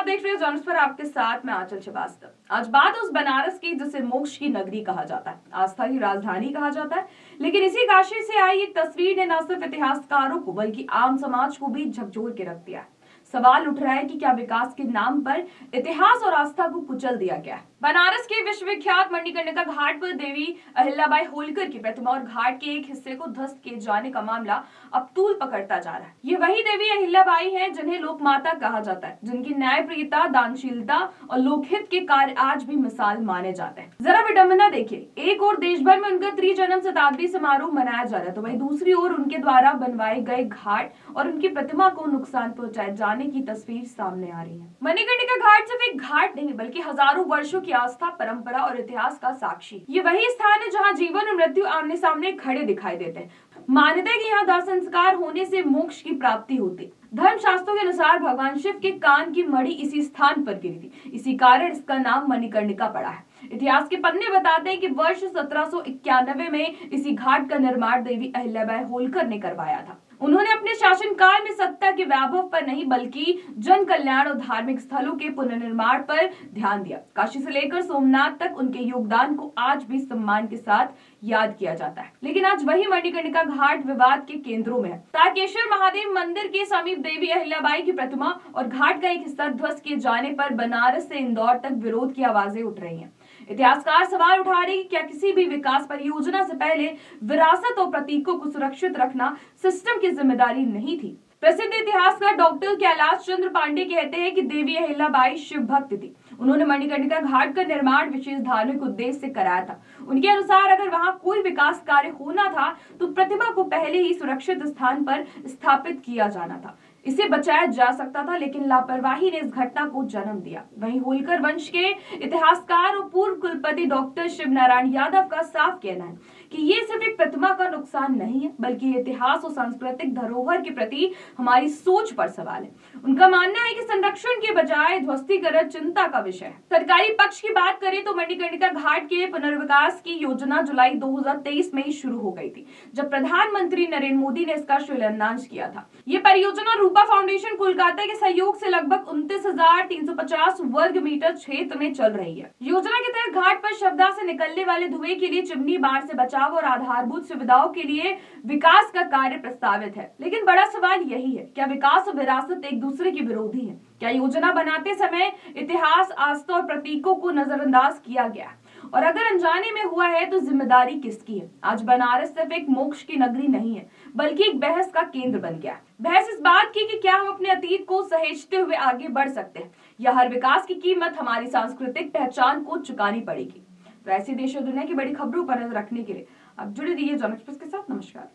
आप देख रहे हो जॉनस पर आपके साथ मैं आंचल श्रीवास्तव। आज बात उस बनारस की जिसे मोक्ष की नगरी कहा जाता है, आस्था की राजधानी कहा जाता है। लेकिन इसी काशी से आई एक तस्वीर ने न सिर्फ इतिहासकारों को बल्कि आम समाज को भी झकझोर के रख दिया है। सवाल उठ रहा है कि क्या विकास के नाम पर इतिहास और आस्था को कुचल दिया गया है। बनारस के विश्वविख्यात मणिकर्णिका घाट पर देवी अहिल्याबाई होलकर की प्रतिमा और घाट के एक हिस्से को ध्वस्त किए जाने का मामला अब तूल पकड़ता जा रहा है। ये वही देवी अहिल्याबाई हैं जिन्हें लोक माता कहा जाता है, जिनकी न्यायप्रियता, दानशीलता और लोकहित के कार्य आज भी मिसाल माने जाते हैं। जरा विडंबना देखिए, एक और देश भर में उनका त्रिजन्म शताब्दी समारोह मनाया जा रहा है, तो वहीं दूसरी ओर उनके द्वारा बनवाए गए घाट और उनकी प्रतिमा को नुकसान पहुंचाए जाने की तस्वीर सामने आ रही है। मणिकर्णिका घाट सिर्फ एक घाट नहीं बल्कि हजारों वर्षों की आस्था, परंपरा और इतिहास का साक्षी। ये वही स्थान है जहाँ जीवन और मृत्यु आमने सामने खड़े दिखाई देते हैं। मान्यता है कि यहाँ दाह संस्कार होने से मोक्ष की प्राप्ति होती। धर्म शास्त्रों के अनुसार भगवान शिव के कान की मणि इसी स्थान पर गिरी थी, इसी कारण इसका नाम मणिकर्णिका पड़ा है। इतिहास के पन्ने बताते हैं कि वर्ष 1791 में इसी घाट का निर्माण देवी अहिल्याबाई होलकर ने करवाया था। उन्होंने अपने शासनकाल में सत्ता के वैभव पर नहीं बल्कि जन कल्याण और धार्मिक स्थलों के पुनर्निर्माण पर ध्यान दिया। काशी से लेकर सोमनाथ तक उनके योगदान को आज भी सम्मान के साथ याद किया जाता है। लेकिन आज वही मणिकर्णिका घाट विवाद के केंद्रों में है। तारकेश्वर महादेव मंदिर के समीप देवी अहिल्याबाई की प्रतिमा और घाट का एक हिस्सा ध्वस्त किए जाने पर बनारस से इंदौर तक विरोध की आवाजें उठ रही हैं। इतिहासकार सवाल उठा रहे हैं कि क्या किसी भी विकास परियोजना से पहले विरासत और प्रतीकों को सुरक्षित रखना सिस्टम की जिम्मेदारी नहीं थी। प्रसिद्ध इतिहासकार डॉक्टर कैलाश चंद्र पांडे कहते हैं कि देवी अहिल्याबाई शिव भक्त थी। उन्होंने मणिकर्णिका घाट का निर्माण विशेष धार्मिक उद्देश्य से कराया था। उनके अनुसार अगर वहां कोई विकास कार्य होना था तो प्रतिमा को पहले ही सुरक्षित स्थान पर स्थापित किया जाना था, इसे बचाया जा सकता था, लेकिन लापरवाही ने इस घटना को जन्म दिया। वहीं होलकर वंश के इतिहासकार और पूर्व कुलपति डॉक्टर शिव नारायण यादव का साफ कहना है कि ये सिर्फ एक प्रतिमा का नुकसान नहीं है बल्कि इतिहास और सांस्कृतिक धरोहर के प्रति हमारी सोच पर सवाल है। उनका मानना है कि संरक्षण के बजाय ध्वस्तीकरण चिंता का विषय है। सरकारी पक्ष की बात करें तो मणिकर्णिका घाट के पुनर्विकास की योजना जुलाई 2023 में ही शुरू हो गई थी, जब प्रधानमंत्री नरेंद्र मोदी ने इसका शिलान्यास किया था। ये परियोजना रूपा फाउंडेशन कोलकाता के सहयोग से लगभग 29,350 वर्ग मीटर क्षेत्र में चल रही है। योजना के तहत घाट पर शवदाह से निकलने वाले धुएं के लिए चिमनी, बाढ़ से बचाव और आधारभूत सुविधाओं के लिए विकास का कार्य प्रस्तावित है। लेकिन बड़ा सवाल यही है, क्या विकास और विरासत एक दूसरे के विरोधी हैं? क्या योजना बनाते समय इतिहास, आस्था और प्रतीकों को नजरअंदाज किया गया? और अगर अनजाने में हुआ है तो जिम्मेदारी किसकी है? आज बनारस सिर्फ एक मोक्ष की नगरी नहीं है बल्कि एक बहस का केंद्र बन गया। बहस इस बात की कि क्या हम अपने अतीत को सहेजते हुए आगे बढ़ सकते हैं या हर विकास की कीमत हमारी सांस्कृतिक पहचान को चुकानी पड़ेगी। तो ऐसी देश और दुनिया की बड़ी खबरों पर नजर रखने के लिए आप जुड़े रहिए जॉनस के साथ। नमस्कार।